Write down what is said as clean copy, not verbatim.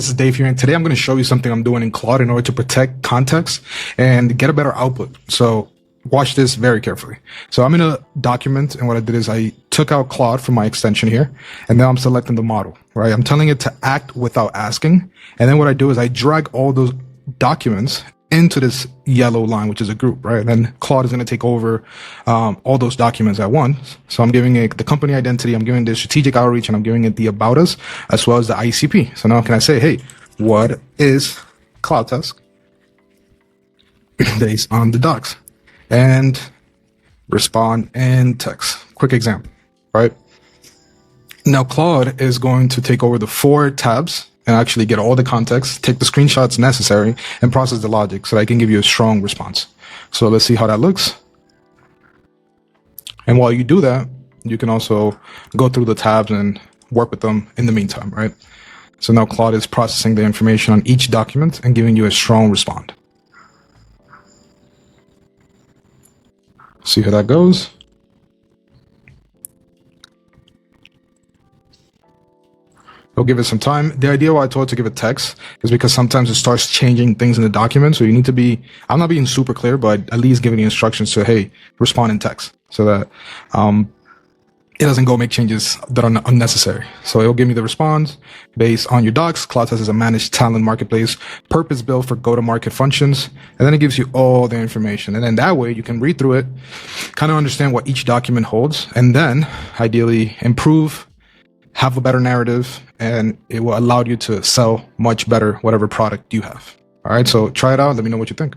This is Dave here, and today I'm going to show you something I'm doing in Claude in order to protect context and get a better output. So watch this very carefully. So I'm in a document, and what I did is I took out Claude from my extension here, and now I'm selecting the model, right? I'm telling it to act without asking. And then what I do is I drag all those documents into this yellow line, which is a group, right? And then Claude is going to take over all those documents at once. So I'm giving it the company identity, I'm giving it the strategic outreach, and I'm giving it the about us, as well as the ICP. So now can I say, hey, what is Cloud Task based on the docs? And respond in text. Quick example, right? Now Claude is going to take over the 4 tabs and actually get all the context, take the screenshots necessary, and process the logic so that I can give you a strong response. So let's see how that looks. And while you do that, you can also go through the tabs and work with them in the meantime, right? So now Claude is processing the information on each document and giving you a strong response. See how that goes. I'll give it some time. The idea why I told it to give it text is because sometimes it starts changing things in the document. So you need to be, I'm not being super clear, but at least giving the instructions to, hey, respond in text so that it doesn't go make changes that are unnecessary. So it'll give me the response based on your docs. Claude Task is a managed talent marketplace, purpose built for go-to-market functions. And then it gives you all the information. And then that way you can read through it, kind of understand what each document holds, and then ideally improve, have a better narrative, and it will allow you to sell much better whatever product you have. All right, so try it out. Let me know what you think.